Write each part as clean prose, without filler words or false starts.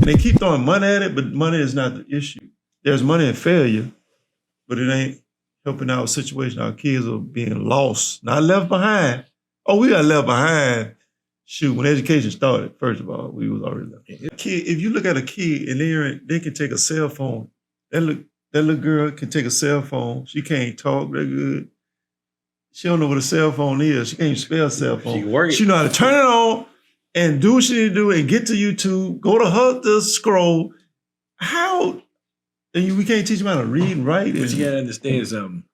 They keep throwing money at it, but money is not the issue. There's money in failure, but it ain't helping our situation. Our kids are being lost, not left behind. Oh, we got left behind. Shoot, when education started, first of all, we was already left behind. Kid, if you look at a kid and they can take a cell phone. That little girl can take a cell phone. She can't talk that good. She don't know what a cell phone is. She can't even spell cell phone. She know how to turn it on and do what she need to do and get to YouTube, go to the scroll. How? And we can't teach them how to read and write. But you gotta understand something.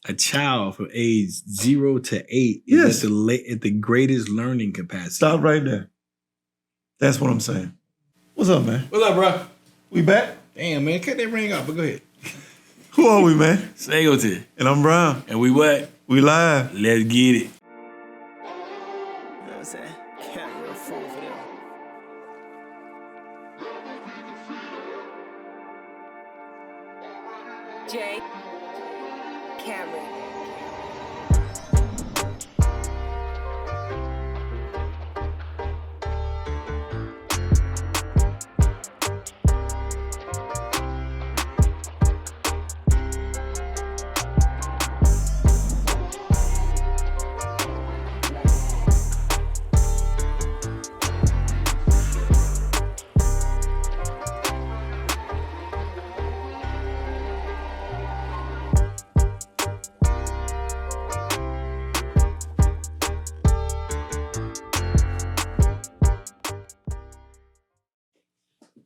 A child from age 0 to 8 is at the greatest learning capacity. Stop right there. That's what I'm saying. What's up, man? What's up, bro? We back? Damn, man, cut that ring off, but go ahead. Who are we, man? Singleton. And I'm Brown. And we what? We live. Let's get it. You know what I'm saying? Can't real fool for them. Jay Cameron.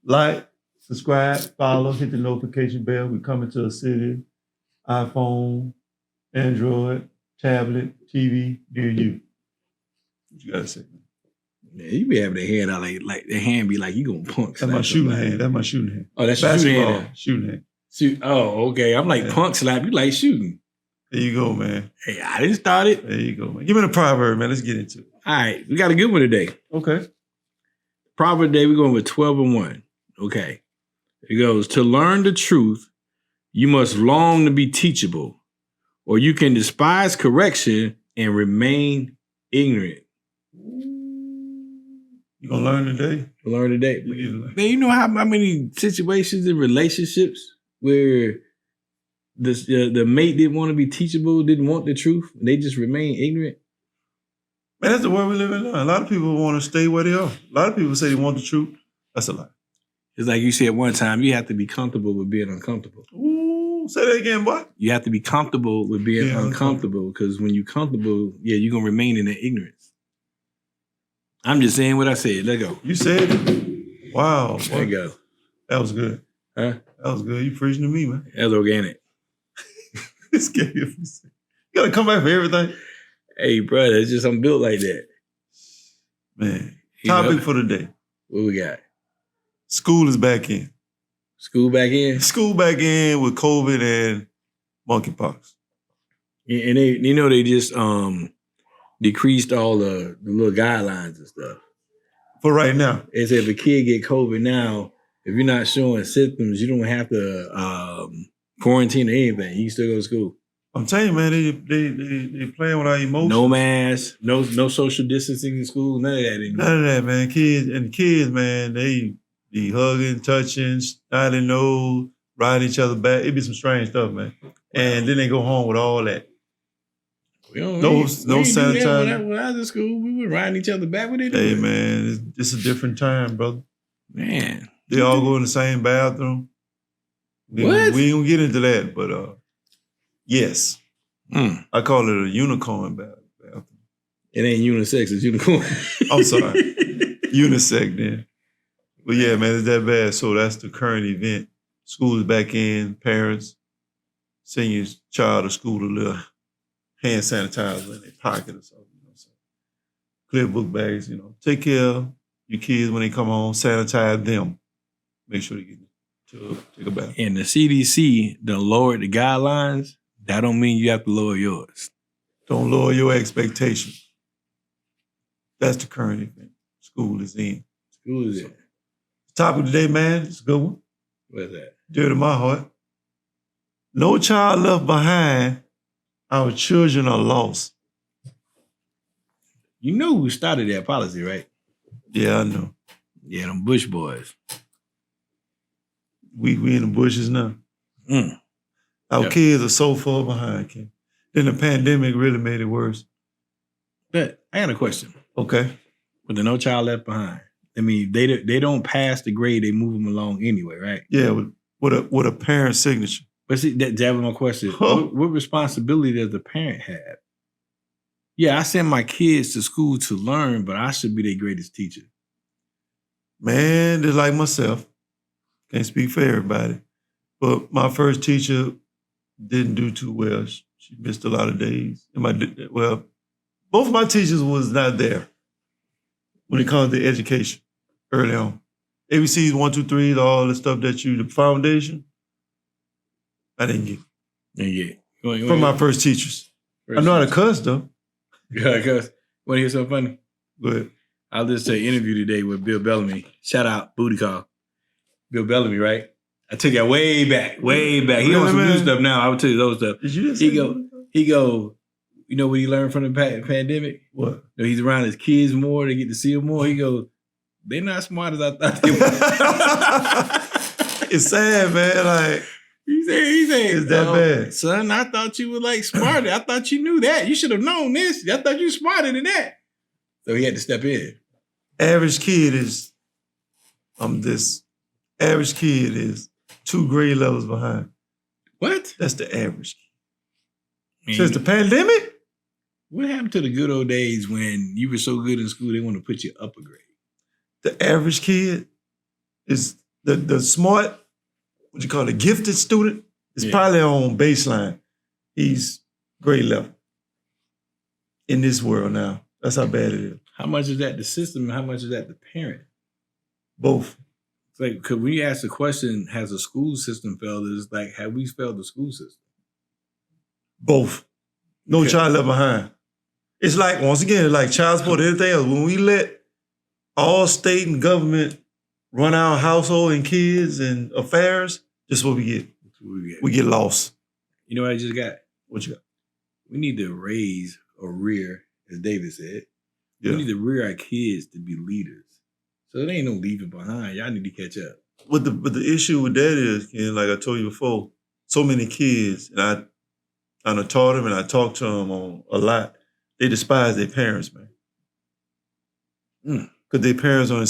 Like, subscribe, follow, hit the notification bell. We coming to a city. iPhone, Android, tablet, TV, dear you. What you gotta say? Man, you be having the hand out like the hand be like you gonna punk. That's my shooting hand. That's my shooting hand. Oh, that's your shooting hand. Shooting hand. Shoot. Oh, okay. I'm like punk slap. You like shooting. There you go, man. Hey, I didn't start it. There you go, man. Give me the proverb, man. Let's get into it. All right, we got a good one today. Okay. Proverb today, we're going with 12-1. Okay. It goes, to learn the truth, you must long to be teachable, or you can despise correction and remain ignorant. You gonna learn today? Learn today. Man, you know how many situations in relationships where the mate didn't want to be teachable, didn't want the truth, and they just remain ignorant? Man, that's the world we live in now. A lot of people want to stay where they are. A lot of people say they want the truth. That's a lie. It's like you said one time, you have to be comfortable with being uncomfortable. Ooh, say that again, boy. You have to be comfortable with being uncomfortable, because when you're comfortable, you're going to remain in that ignorance. I'm just saying what I said. Let go. You said it. Wow. There you go. That was good. Huh? That was good. You preaching to me, man. That's organic. You got to come back for everything. Hey, brother, it's just I'm built like that. Man, topic for the day. What we got? School is back in. School back in? School back in with COVID and monkeypox. Yeah, and they just decreased all the little guidelines and stuff. For right now. They said if a kid get COVID now, if you're not showing symptoms, you don't have to quarantine or anything. You can still go to school. I'm telling you, man, they playing with our emotions. No mask, no social distancing in school, none of that anymore. None of that, man. Kids, man, they be hugging, touching, snotting nose, riding each other back. It be some strange stuff, man. And then they go home with all that. No sanitizer. When I was in school, we were riding each other back. What they doing? Hey, man, it's a different time, brother. Man. They all go in the same bathroom. What? We ain't gonna get into that, but yes. I call it a unicorn bathroom. It ain't unisex, it's unicorn. I'm sorry. Unisex then. But yeah, man, it's that bad. So that's the current event. School is back in, parents, send your child to school a little hand sanitizer in their pocket or something. You know, so clear book bags, you know. Take care of your kids when they come home, sanitize them. Make sure they get to take a bath. And the CDC done lowered the guidelines. That don't mean you have to lower yours. Don't lower your expectations. That's the current event. School is in. School is in. Topic today, man, it's a good one. What's that? Dear to my heart. No child left behind. Our children are lost. You know who started that policy, right? Yeah, I know. Yeah, them Bush boys. we in the bushes now. Mm. Our kids are so far behind, Ken. Then the pandemic really made it worse. But I got a question. Okay. With the No Child Left Behind, I mean, they don't pass the grade, they move them along anyway, right? Yeah, with a parent signature. But see, that was my question. What responsibility does the parent have? Yeah, I send my kids to school to learn, but I should be their greatest teacher. Man, they're like myself. Can't speak for everybody. But my first teacher didn't do too well. She missed a lot of days. Both of my teachers was not there when it comes to education early on. ABCs, 1, 2, 3, all the stuff the foundation, I didn't get. Yeah. From my first teachers. I know how to cuss, though. Yeah, cuss. Want to hear something funny? Go ahead. I listened to an interview today with Bill Bellamy. Shout out, Booty Call. Bill Bellamy, right? I took that way back. He on some new stuff now. I would tell you those stuff. Did you just he go, you know what he learned from the pandemic? What? You know, he's around his kids more. They get to see him more. He goes, they're not smart as I thought they were. It's sad, man. Like, he said, it's that bad. Son, I thought you were like smarter. I thought you knew that. You should have known this. I thought you were smarter than that. So he had to step in. Average kid is, average kid is 2 grade levels behind. What? That's the average kid. Man, Since the pandemic? What happened to the good old days when you were so good in school, they want to put you up a grade? The average kid is the smart, what you call the gifted student, is probably on baseline. He's grade level in this world now. That's how bad it is. How much is that the system and how much is that the parent? Both. It's like, because when you ask the question, has the school system failed? It's like, have we failed the school system? Both. No child left behind. It's like, once again, like child support, everything else. When we let all state and government run our household and kids and affairs, this is what we get. We get lost. You know what I just got? What you got? We need to raise or rear, as David said. Yeah. We need to rear our kids to be leaders. So there ain't no leaving behind. Y'all need to catch up. But the issue with that is, Ken, like I told you before, so many kids, and I done taught them and I talked to them on a lot, they despise their parents, man. Because their parents are in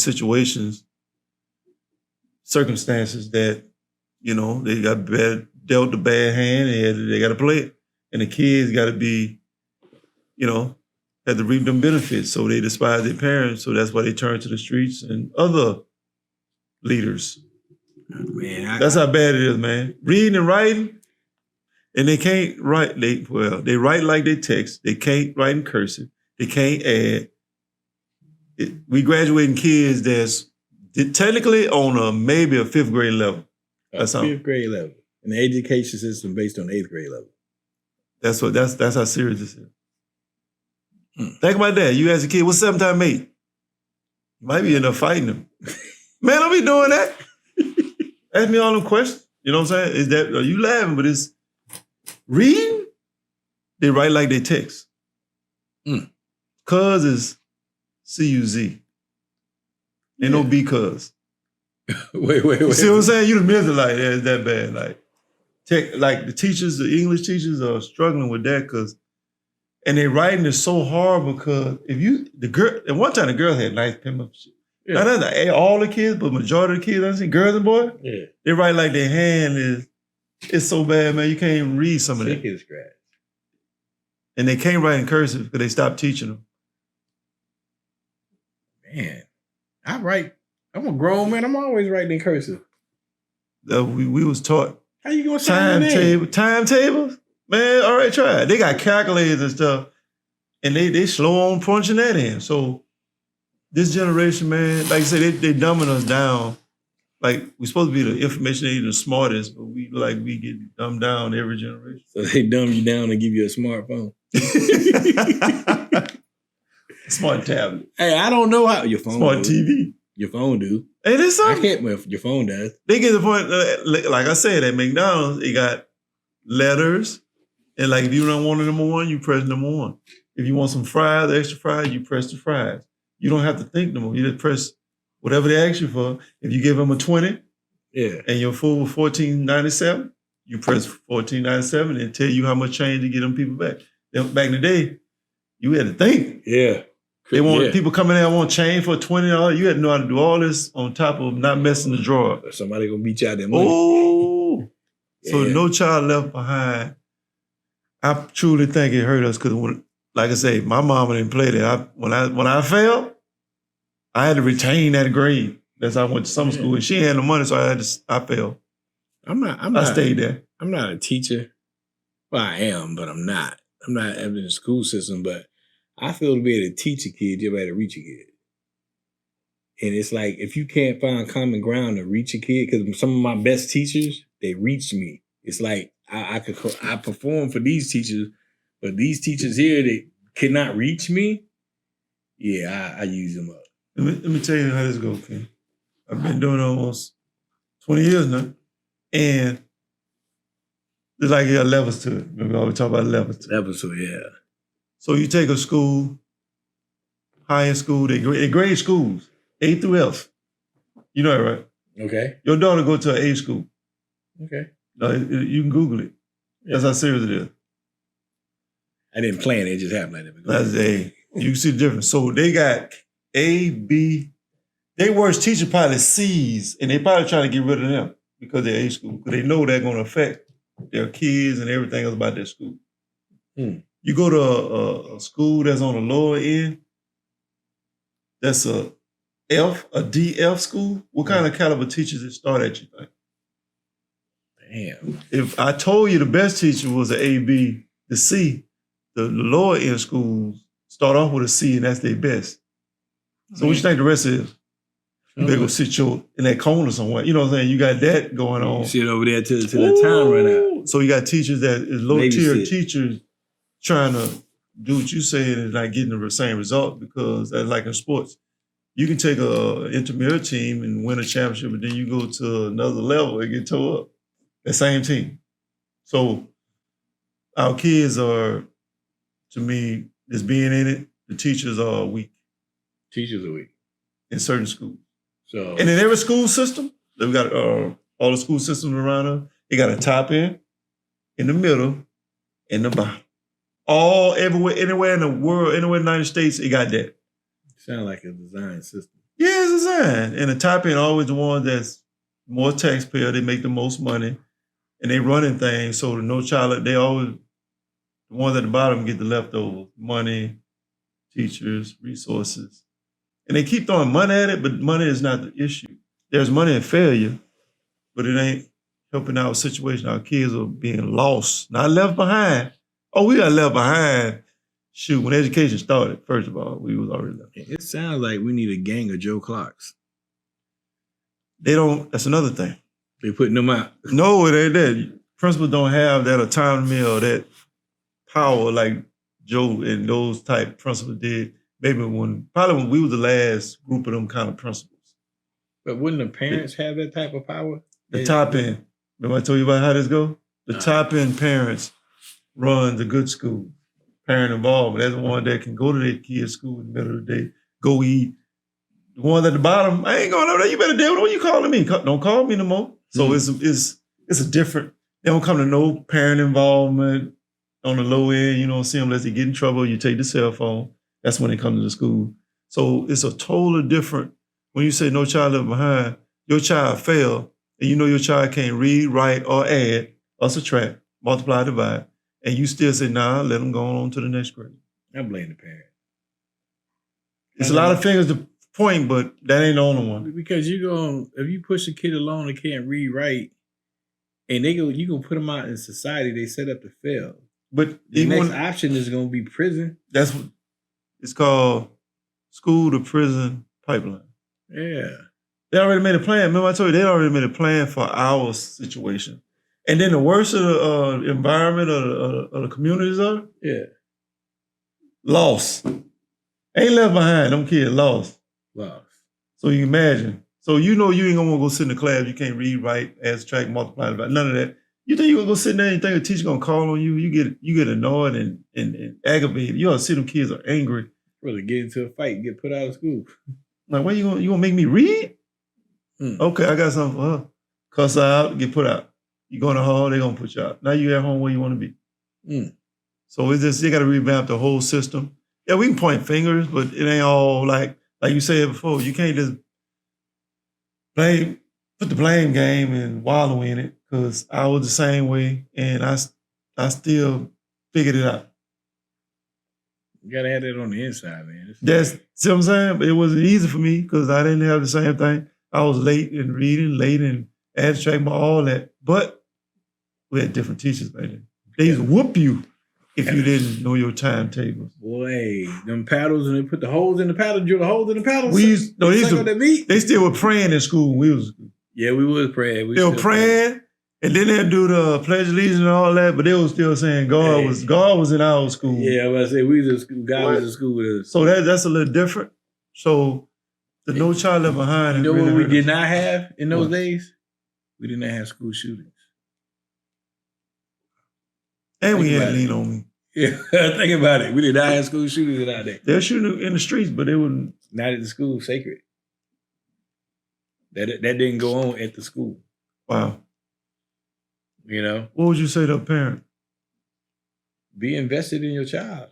circumstances that, you know, they got dealt a bad hand and they got to play it. And the kids got to be, you know, had to reap them benefits. So they despise their parents. So that's why they turn to the streets and other leaders. Man, That's how bad it is, man. Reading and writing, and they can't write. They write like they text. They can't write in cursive. They can't add. We graduating kids that's technically on maybe a 5th grade level. That's 5th grade level. And the education system based on 8th grade level. That's how serious this is. Think about that. You as a kid, what's 7 times 8? You might be end up fighting them. Man, don't be doing that. Ask me all them questions. You know what I'm saying? Are you laughing? But it's reading. They write like they text. Cuz is C-U-Z. Ain't no B-cuz. Wait. You see what I'm saying? You the middle like that. It's that bad. Like the teachers, the English teachers are struggling with that and their writing is so hard because at one time the girl had nice penmanship. Yeah. Now that's all the kids, but majority of the kids I see, girls and boys, they write like their hand it's so bad, man. You can't even read some of that. Sick as scratch. And they can't write in cursive because they stopped teaching them. Man, I'm a grown man. I'm always writing in cursive. We was taught. How you gonna say timetables? Man, all right, try it. They got calculators and stuff, and they slow on punching that in. So this generation, man, like I said, they dumbing us down. Like we supposed to be the information age and the smartest, but we get dumbed down every generation. So they dumb you down and give you a smartphone. Smart tablet. Hey, I don't know how your phone. Smart TV. Your phone do. Hey, this something. I can't. Well, your phone does. They get to the point, like I said, at McDonald's, they got letters, and like if you don't want a number 1, you press number 1. If you want some fries, extra fries, you press the fries. You don't have to think no more. You just press whatever they ask you for. If you give them a 20, Yeah. and your food was $14.97, you press $14.97 and tell you how much change to get them people back. Then back in the day, you had to think. Yeah. They want people coming in, want change for $20. You had to know how to do all this on top of not messing the drawer up. Somebody gonna beat you out their money. Oh, so Yeah. No Child Left Behind. I truly think it hurt us because, like I say, my mama didn't play that. When I failed, I had to retain that grade. That's how I went to summer school, and she had no money, so I failed. I stayed there. I'm not a teacher. Well, I am, but I'm not. I'm not in the school system, but I feel to be able to teach a kid, you better reach a kid. And it's like, if you can't find common ground to reach a kid, because some of my best teachers, they reached me. It's like, I perform for these teachers, but these teachers here, they cannot reach me. Yeah, I use them up. Let me tell you how this goes, Ken. I've been doing it almost 20 years now. And it's like you got levels to it. Remember, we always talk about levels to it. Levels to it, yeah. So you take a school, higher school, they grade schools, A through F. You know that, right? Okay. Your daughter go to an A school. Okay. You can Google it. That's how serious it is. I didn't plan it. It just happened like that. That's A. You can see the difference. So they got A, B. They worst teacher probably C's, and they probably trying to get rid of them because they're A school, because they know they're going to affect their kids and everything else about their school. You go to a school that's on the lower end, that's a DF school. What kind of caliber teachers it start at, you think? Damn. If I told you the best teacher was an A, B, the C, the lower end schools start off with a C, and that's their best. So what you think the rest is? You better go sit in that corner somewhere. You know what I'm saying? You got that going on. You sit over there till the time run out. So you got teachers that is low tier teachers trying to do what you saying and not getting the same result, because that's like in sports. You can take a intramural team and win a championship, but then you go to another level and get tore up. That same team. So our kids are, to me, just being in it, the teachers are weak. Teachers are weak. In certain schools. So, and in every school system, they've got all the school systems around us, they got a top end, in the middle, and the bottom. All everywhere, anywhere in the world, anywhere in the United States, it got that. Sound like a design system. Yeah, it's design. And the top end always the one that's more taxpayer, they make the most money, and they running things. So the No Child, they always, the ones at the bottom get the leftovers, money, teachers, resources. And they keep throwing money at it, but money is not the issue. There's money in failure, but it ain't helping our situation. Our kids are being lost, not left behind. Oh, we got left behind. Shoot, when education started, first of all, we was already left behind. It sounds like we need a gang of Joe Clarks. They don't, that's another thing. They putting them out. No, it ain't that. Principals don't have that autonomy or that power like Joe and those type principals did. Maybe probably when we were the last group of them kind of principals. But wouldn't the parents have that type of power? The top end. Remember I told you about how this go? The top end parents run the good school. Parent involvement. That's the one that can go to their kids' school in the middle of the day, go eat. The ones at the bottom, I ain't going over there. You better deal with what you calling me. Don't call me no more. So it's a different, they don't come to no parent involvement on the low end. You don't see them unless they get in trouble. You take the cell phone. That's when they come to the school. So it's a totally different, when you say No Child Left Behind, your child failed, and you know your child can't read, write, or add, or subtract, multiply, divide, and you still say, nah, let them go on to the next grade. I blame the parent. It's a lot of fingers to point, but that ain't the only one. Because if you push a kid along that can't read, write, and you gonna put them out in society, they set up to fail. But the next option is gonna be prison. That's what it's called, school to prison pipeline. Yeah. They already made a plan. Remember I told you, they already made a plan for our situation. And then the worse of the environment or the communities are, lost. Ain't left behind, them kids lost. So you imagine. So you know you ain't gonna want to go sit in the class, you can't read, write, add, subtract, multiply, divide, none of that. You think you gonna go sit there and think a teacher gonna call on you? You get annoyed and aggravated. You ought to see them kids are angry. Really get into a fight and get put out of school. Like, why you gonna make me read? Okay, I got something for her. cuss out, get put out. You go in the hall, they're gonna put you out. Now you at home where you want to be. So it's just, you got to revamp the whole system. Yeah, we can point fingers, but it ain't all like you said before. You can't just put the blame game and wallow in it, because I was the same way, and I still figured it out. You gotta have that on the inside, man. See what I'm saying? But it wasn't easy for me because I didn't have the same thing. I was late in reading, late in abstract, all that. But we had different teachers back then. They used to whoop you if you didn't know your timetables. Boy, them paddles, and they put the holes in the paddle, drill the holes in the paddle. They still were praying in school when we was in school. Yeah, we was praying. They were praying, and then they'd do the Pledge of Allegiance and all that, but they was still saying God was in our school. Yeah, I was about to say, we was in school. God was in school with us. So that's a little different. So the No Child Left Behind. You know what we did not have in those days? We did not have school shootings. And we had Lean On Me. Yeah, think about it. We did not have school shootings out there. They're shooting in the streets, but they wouldn't. Not at the school, sacred. That didn't go on at the school. Wow. You know? What would you say to a parent? Be invested in your child.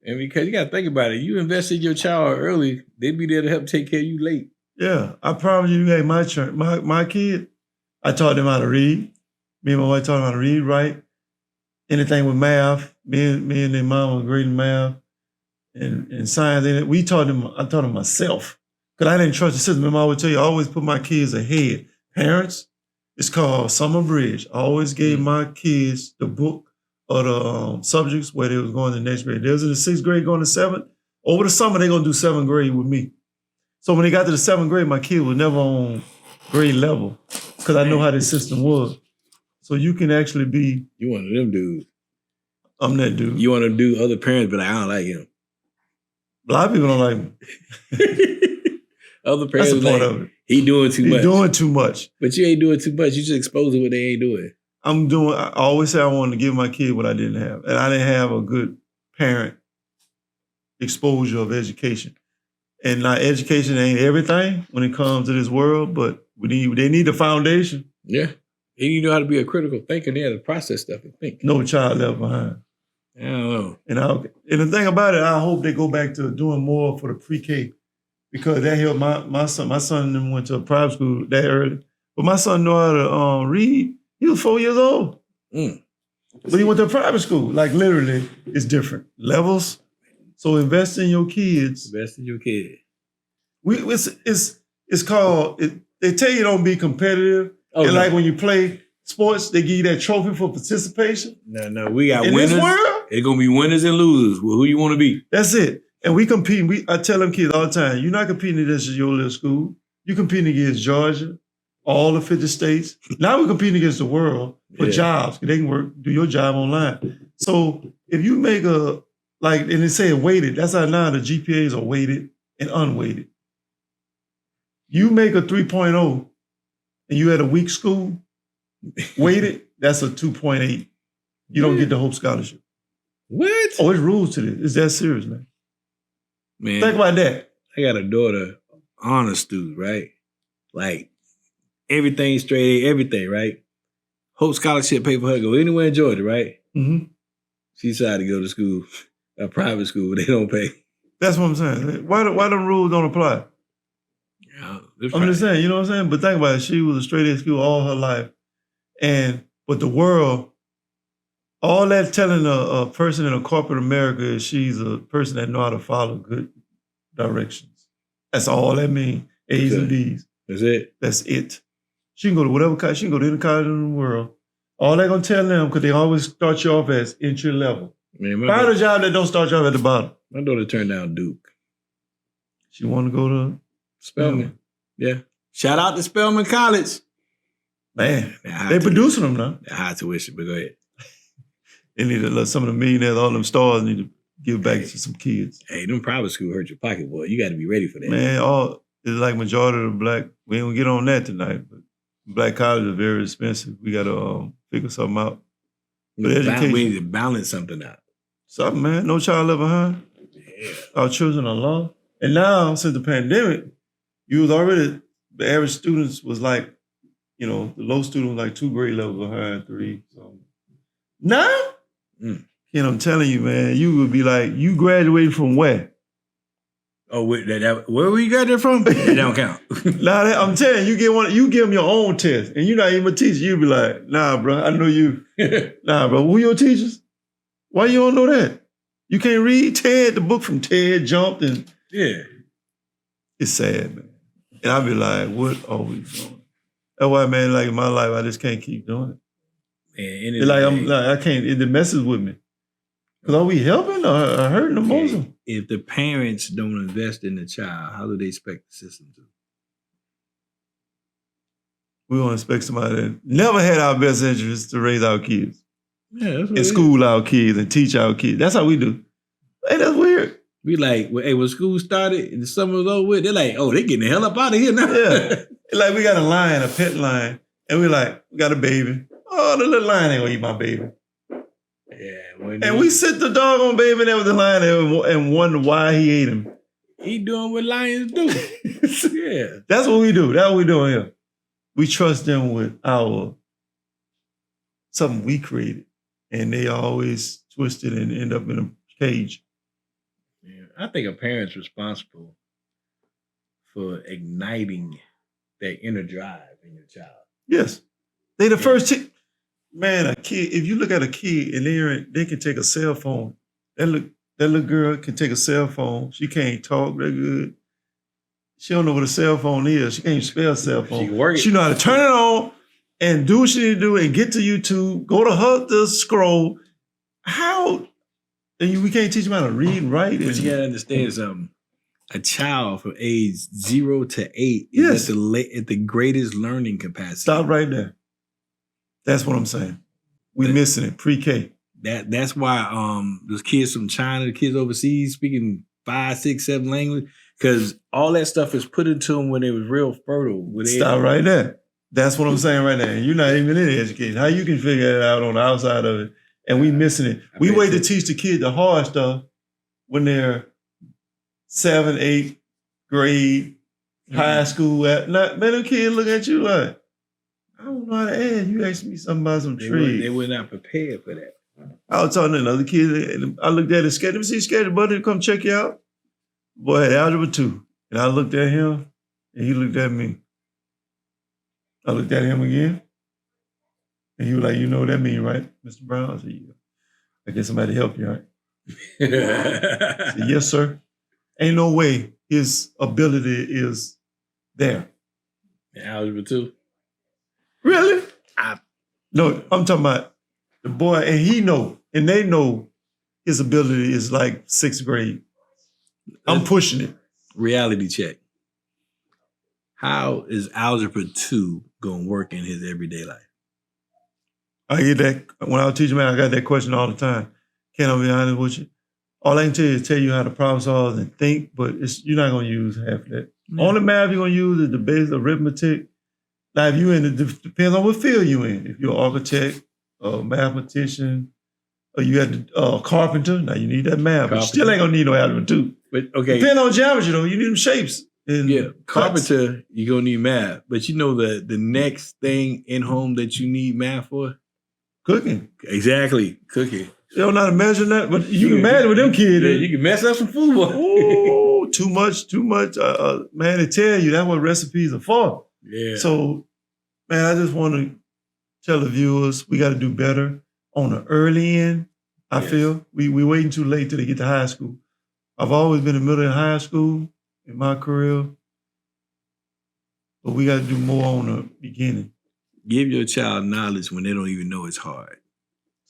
And because you got to think about it, you invested in your child early, they'd be there to help take care of you late. Yeah, I promise you, hey, my kid, I taught them how to read. Me and my wife taught them how to read, write. Anything with math. Me and their mom were great in math and science. And I taught them myself. Because I didn't trust the system. Remember, I would tell you, I always put my kids ahead. Parents, it's called Summer Bridge. I always gave my kids the book or the subjects where they was going to the next grade. They was in the 6th grade going to 7th. Over the summer, they're going to do 7th grade with me. So when they got to the 7th grade, my kid was never on grade level because I know how this system was. So you can actually be... You one of them dudes. I'm that dude. You want to do other parents, but I don't like him. A lot of people don't like me. Other parents That's a part of it. He doing too much. He's doing too much. But you ain't doing too much. You just exposing what they ain't doing. I always say I wanted to give my kid what I didn't have. And I didn't have a good parent exposure of education. And now education ain't everything when it comes to this world, but they need a foundation. Yeah. And you know how to be a critical thinker. They have to process stuff and think. No child left behind. I don't know. And the thing about it, I hope they go back to doing more for the pre-K because that helped my son. My son went to a private school that early. But my son knew how to read. He was 4 years old. But he went to a private school. Like literally, it's different. Levels. So invest in your kids. Invest in your kid. It's called, they tell you don't be competitive. Oh, and no. like when you play sports, they give you that trophy for participation. No, we got in winners. This world, it's gonna be winners and losers. Well, who you want to be? That's it. And we compete. I tell them kids all the time, you're not competing against your little school. You're competing against Georgia, all the 50 states. Now we're competing against the world for jobs. They can do your job online. So if you make and they say weighted, that's how now the GPAs are weighted and unweighted. You make a 3.0 and you had a weak school, weighted, that's a 2.8. You don't get the Hope Scholarship. What? Oh, it's rules to this. It's that serious, man. Man, think about that. I got a daughter, honor student, right? Like everything straight A, everything, right? Hope Scholarship pay for her to go anywhere in Georgia, right? Mm-hmm. She decided to go to school, a private school, they don't pay. That's what I'm saying. Why them rules don't apply? Yeah, I'm just saying, you know what I'm saying? But think about it. She was a straight A school all her life. But the world, all that telling a person in a corporate America is she's a person that know how to follow good directions. That's all that means. A's and B's. That's it? That's it. She can go to whatever college, she can go to any college in the world. All they're going to tell them, because they always start you off as entry level. Man, find a job that don't start you off at the bottom. My daughter turned down Duke. She want to go to Spelman. Yeah. Shout out to Spelman College. Man, they producing them now. They're high tuition, but go ahead. They need to let some of the millionaires, all them stars need to give back to some kids. Hey, them private school hurt your pocket, boy. You got to be ready for that. Man, it's like majority of the black, we ain't gonna get on that tonight, but black colleges are very expensive. We got to figure something out. But education, we need to balance something out. Something, man. No child left behind. Yeah. Our children are lost. And now, since the pandemic, the average students was like the low student was like 2 grade levels behind 3. So now, I'm telling you, man, you would be like, you graduated from where? Oh, wait, where we got that from? That don't count. Nah, I'm telling you, you give them your own test, and you're not even a teacher. You be like, nah, bro, I know you. Nah, bro, who your teachers? Why you don't know that? You can't read Ted, the book from Ted jumped, and yeah, it's sad, man. And I be like, what are we doing? That's why, man, like in my life, I just can't keep doing it. Man, it's like I can't. It messes with me. Because are we helping or hurting the most? If the parents don't invest in the child, how do they expect the system to? We don't expect somebody that never had our best interests to raise our kids. Yeah, that's what and school our kids and teach our kids. That's how we do. Hey, that's weird. We like, hey, when school started and the summer was over with, they're like, oh, they getting the hell up out of here now. Yeah. Like we got a lion, a pet lion, and we got a baby. Oh, the little lion ain't gonna eat my baby. Yeah. And we sit the doggone baby there with the lion and wonder why he ate him. He doing what lions do. Yeah. That's what we do. That's what we doing here. We trust them with something we created. And they always twist it and end up in a cage. Yeah. I think a parent's responsible for igniting that inner drive in your child. Yes. They the first man, a kid, if you look at a kid and they can take a cell phone. That little girl can take a cell phone. She can't talk that good. She don't know what a cell phone is. She can't even spell cell phone. She know how to turn it on and do what she need to do and get to YouTube, go to the scroll. How? And we can't teach them how to read and write. But you gotta understand something. A child from age 0 to 8 is at the greatest learning capacity. Stop right there. That's what I'm saying. We're missing it, pre-K. That's why those kids from China, the kids overseas speaking 5, 6, 7 language, because all that stuff is put into them when they was real fertile. Stop right there. That's what I'm saying right now. You're not even in education. How you can figure it out on the outside of it? And we missing it. We wait to teach the kids the hard stuff when they're 7, 8 grade, high school. Man, them kids look at you like, I don't know how to add. You asked me something about some trees. They were not prepared for that. I was talking to another kid. I looked at his schedule. Let me see his schedule, buddy, come check you out. Boy had algebra 2. And I looked at him, and he looked at me. I looked at him again. And he was like, you know what that means, right, Mr. Brown? I said, yeah. I guess somebody help you, right? I said, yes, sir. Ain't no way his ability is there. Algebra 2? Really? No, I'm talking about the boy, and he know, and they know his ability is like 6th grade. I'm pushing it. Reality check. How is Algebra 2 going to work in his everyday life? I get that. When I was teaching, man, I got that question all the time. Can I be honest with you? All I can tell you is tell you how to problem solve and think, but you're not going to use half of that. Mm-hmm. Only math you're going to use is the basic arithmetic. Now, if you're depends on what field you're in. If you're an architect, a mathematician, or you got a carpenter, now you need that math. But you still ain't going to need no algebra 2. But okay. Depending on geometry, though, you need them shapes. Carpenter, you're going to need math. But you know the next thing in home that you need math for? Cooking. Exactly, cooking. You don't know how to measure that, but you can imagine with them kids. Yeah, you can mess up some food. Oh, too much. Man, they tell you that's what recipes are for. Yeah. So, man, I just want to tell the viewers we got to do better on the early end. I feel we waiting too late till they get to high school. I've always been in middle and high school in my career, but we got to do more on the beginning. Give your child knowledge when they don't even know it's hard.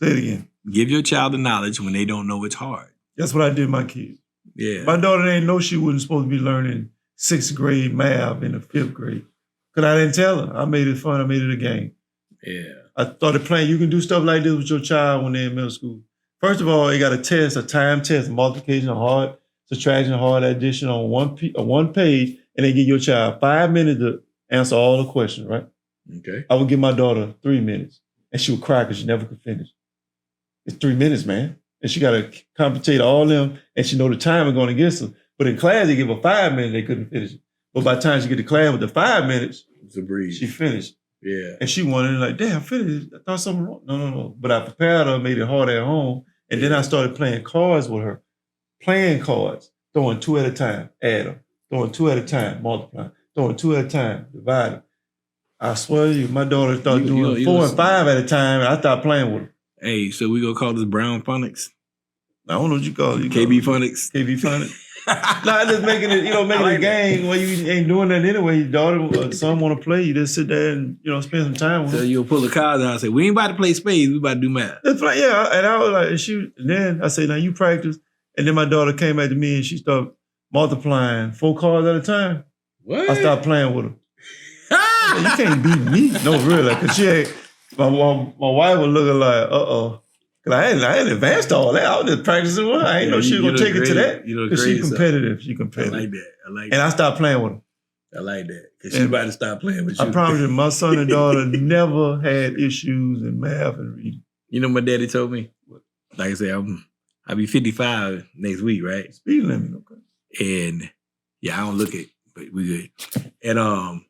Say it again. Give your child the knowledge when they don't know it's hard. That's what I did with my kids. Yeah. My daughter didn't know she wasn't supposed to be learning 6th grade math in the 5th grade. Because I didn't tell her. I made it fun. I made it a game. Yeah. I started playing. You can do stuff like this with your child when they're in middle school. First of all, you got a time test, multiplication, hard subtraction, hard addition on one page, and they give your child 5 minutes to answer all the questions, right? Okay. I would give my daughter 3 minutes, and she would cry because she never could finish. It's 3 minutes, man. And she got to compensate all them, and she know the time is going against her. But in class, they give her 5 minutes, they couldn't finish it. But by the time she get to class with the 5 minutes, it's a breeze. She finished. Yeah. And she wanted like, damn, I thought something wrong. No. But I prepared her, made it hard at home. And then I started playing cards with her. Playing cards, throwing 2 at a time, add them. Throwing 2 at a time, multiply. Throwing 2 at a time, divide them. I swear to you, my daughter started doing 4 and 5 at a time, and I stopped playing with her. Hey, so we gonna call this Brown Phonics? I don't know what you call it. KB Phonics? KB Phonics. Nah, just making it, making it a game where you ain't doing that anyway. Your daughter or son want to play, you just sit there and, spend some time with So her. you'll pull the cards out and say, we ain't about to play spades, we about to do math. Just play, yeah, and I was like, and then I say, now you practice. And then my daughter came back to me and she started multiplying 4 cards at a time. What? I stopped playing with her. You can't beat me. No, really. Because she ain't, my wife was looking like, uh-oh. Because I hadn't advanced all that. I was just practicing with her. I ain't know she was going to take it to that. Because she's competitive. She competitive. I like that. And I stopped playing with her. I like that. Because she's about to stop playing with you. I promise you, my son and daughter never had issues in math and reading. You know what my daddy told me? Like I said, I'll be 55 next week, right? Speed limit, okay. And yeah, I don't look it, but we good. And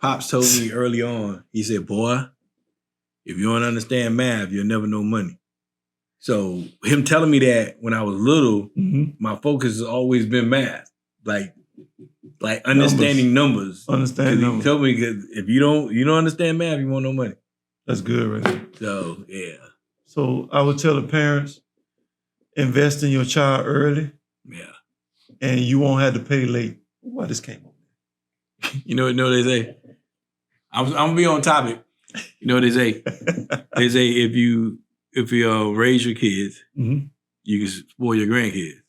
Pops told me early on, he said, boy, if you don't understand math, you'll never know money. So him telling me that when I was little, my focus has always been math. Like understanding numbers. Understanding numbers. He told me, because if you don't understand math, you won't know money. That's good, right? So, yeah. So I would tell the parents, invest in your child early. Yeah. And you won't have to pay late. Why this came up? You know what they say? I'm gonna be on topic. You know what they say? They say if you raise your kids, you can spoil your grandkids.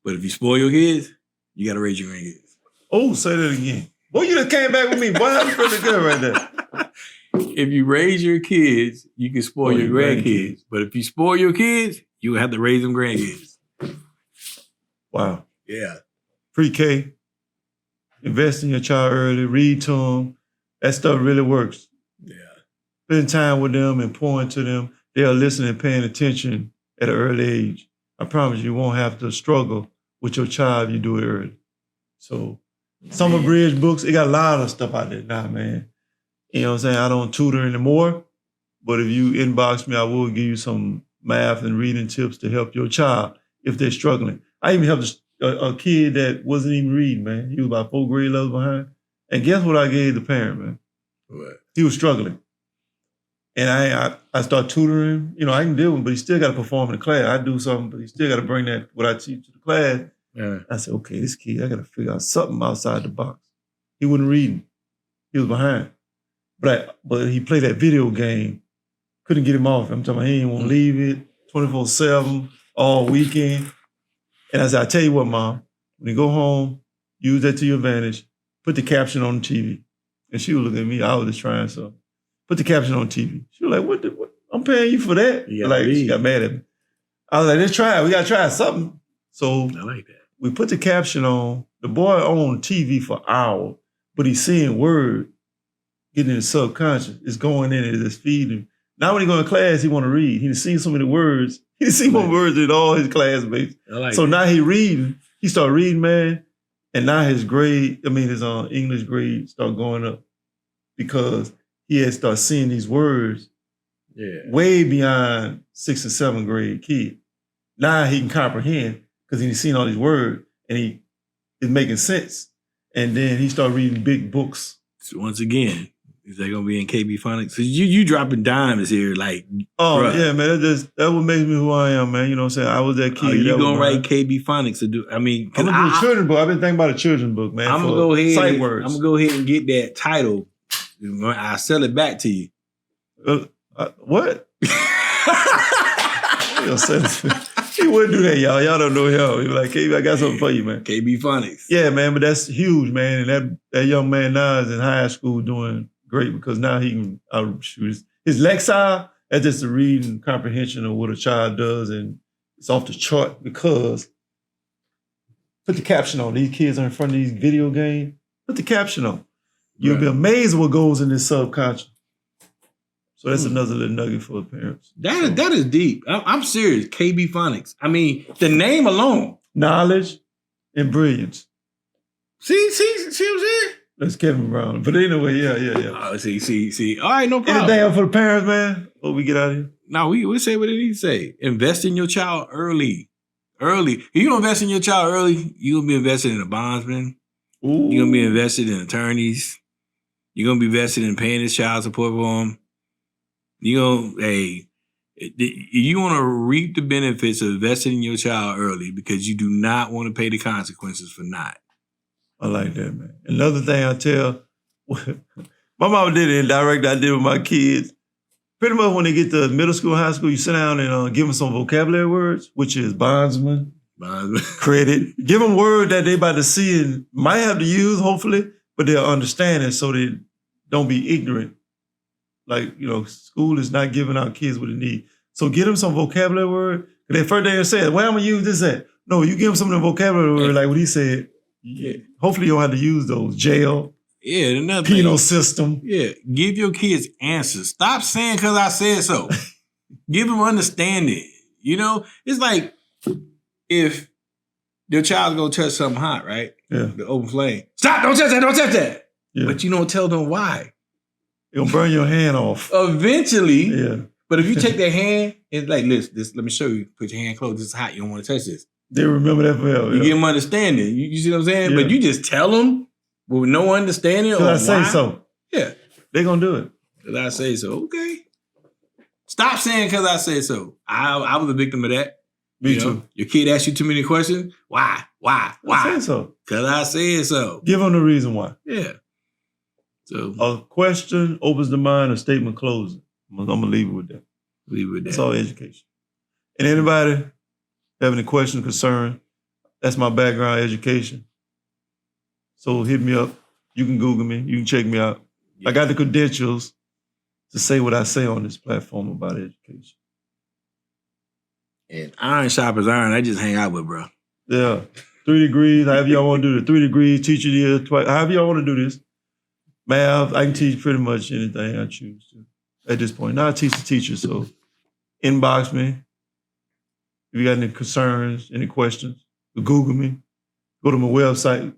But if you spoil your kids, you gotta raise your grandkids. Oh, say that again. Boy, you just came back with me. Boy, I'm pretty good right there. If you raise your kids, you can spoil your grandkids. But if you spoil your kids, you have to raise them grandkids. Wow. Yeah. Pre-K, invest in your child early, read to them. That stuff really works. Yeah. Spend time with them and pour into them. They'll listen and paying attention at an early age. I promise you won't have to struggle with your child if you do it early. So, Summer Bridge books, it got a lot of stuff out there now, man. You know what I'm saying? I don't tutor anymore, but if you inbox me, I will give you some math and reading tips to help your child if they're struggling. I even helped a kid that wasn't even reading, man. He was about 4 grade levels behind. And guess what I gave the parent, man? What? He was struggling. And I start tutoring. I can deal with him, but he still got to perform in the class. I do something, but he still got to bring that, what I teach to the class. Yeah. I said, okay, this kid, I got to figure out something outside the box. He wasn't reading. He was behind. But he played that video game. Couldn't get him off. I'm talking about he didn't want to leave it 24/7 all weekend. And I said, I tell you what, Mom, when you go home, use that to your advantage. Put the caption on the TV. And she would look at me. I was just trying something. Put the caption on TV. She was like, what? I'm paying you for that. She got mad at me. I was like, let's try it. We got to try something. So I like that. We put the caption on. The boy on TV for hours, but he's seeing words getting in his subconscious. It's going in and it's feeding him. Now when he go to class, he want to read. He's seen so many words. He's seen more words than all his classmates. So now he reading. He started reading, man. And now his grade, his English grade start going up because he had started seeing these words way beyond 6th and 7th grade kid. Now he can comprehend because he's seen all these words and he is making sense. And then he started reading big books. So once again, is that gonna be in KB Phonics? So you dropping dimes here, like bruh. Yeah, man. That what makes me who I am, man. You know what I'm saying? I was that kid. You gonna write KB Phonics to do? I'm gonna do a children's book. I've been thinking about a children's book, man. I'm gonna go ahead and get that title. I'll sell it back to you. What? He wouldn't do that, y'all. Y'all don't know him. He was like, KB, I got something for you, man. KB Phonics. Yeah, man, but that's huge, man. And that young man now is in high school doing great because now he can shoot his lexile. That's just the reading comprehension of what a child does, and it's off the chart because put the caption on. These kids are in front of these video games. Put the caption on. You'll be amazed what goes in this subconscious. So that's another little nugget for the parents. That is deep. I'm serious. KB Phonics. The name alone. Knowledge and brilliance. See what I'm saying? That's Kevin Brown. But anyway, yeah. Oh, see. All right, no problem. Anything else for the parents, man? Before we get out of here? No, we say what it needs to say. Invest in your child early. If you don't invest in your child early, you're going to be invested in a bondsman. Ooh. You're going to be invested in attorneys. You're going to be invested in paying his child support for him. You want to reap the benefits of investing in your child early because you do not want to pay the consequences for not. I like that, man. Another thing I tell, my mama did it indirect. I did with my kids. Pretty much when they get to middle school, high school, you sit down and give them some vocabulary words, which is bondsman, credit. Give them words that they about to see and might have to use, hopefully, but they'll understand it so they don't be ignorant. Like, school is not giving our kids what they need. So get them some vocabulary word. The first day they say, where I'm going to use this at? No, you give them some of the vocabulary word, like what he said. Yeah. Hopefully you don't have to use those. Jail. Yeah, another penal system. Yeah, give your kids answers. Stop saying because I said so. Give them understanding. It's like if your child's going to touch something hot, right? Yeah. The open flame. Stop, don't touch that. Yeah. But you don't tell them why. It'll burn your hand off. Eventually. Yeah. But if you take their hand and like, listen, let me show you. Put your hand close. This is hot. You don't want to touch this. They remember that forever. You give them understanding. You see what I'm saying? Yeah. But you just tell them with no understanding. Because I say so. Yeah. They're going to do it. Because I say so. Okay. Stop saying because I say so. I was a victim of that. Me too. Your kid asks you too many questions. Why? I say so. Because I said so. Give them the reason why. Yeah. So a question opens the mind, a statement closes. I'm going to leave it with that. It's all education. And anybody have any questions, concern, that's my background, education. So hit me up. You can Google me. You can check me out. Yeah. I got the credentials to say what I say on this platform about education. And iron sharpens iron. I just hang out with, bro. Yeah. 3 degrees, however y'all want to do it. 3 degrees, teacher year, however y'all want to do this. Math, I can teach pretty much anything I choose to at this point. Now I teach the teacher, so inbox me. If you got any concerns, any questions, Google me. Go to my website.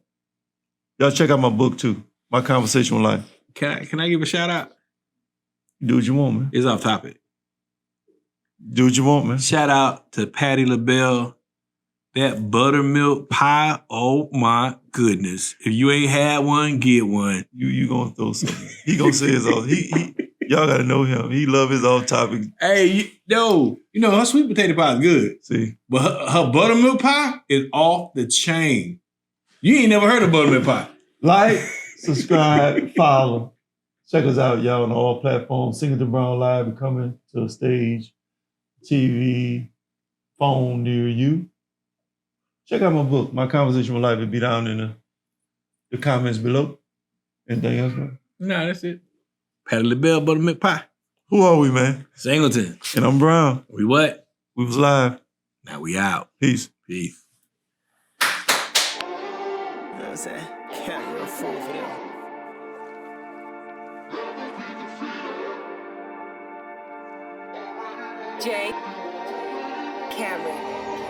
Y'all check out my book too, My Conversational Life. Can I give a shout out? Do what you want, man. It's off topic. Do what you want, man. Shout out to Patti LaBelle. That buttermilk pie, oh my goodness. If you ain't had one, get one. You gonna throw something. He gonna say his off. Y'all gotta know him. He love his off topic. Hey, her sweet potato pie is good. See? But her buttermilk pie is off the chain. You ain't never heard of buttermilk pie. Like, subscribe, follow. Check us out, y'all, on all platforms. Singleton-Brown Live is coming to a stage, TV, phone near you. Check out my book, My Conversational Life. It'll be down in the comments below. Anything else, man? No, that's it. Patti LaBelle, buttermilk pie. Who are we, man? Singleton. And I'm Brown. We what? We was live. Now we out. Peace. Peace. You know what I'm saying? Can't real fool for them. Jay Cameron.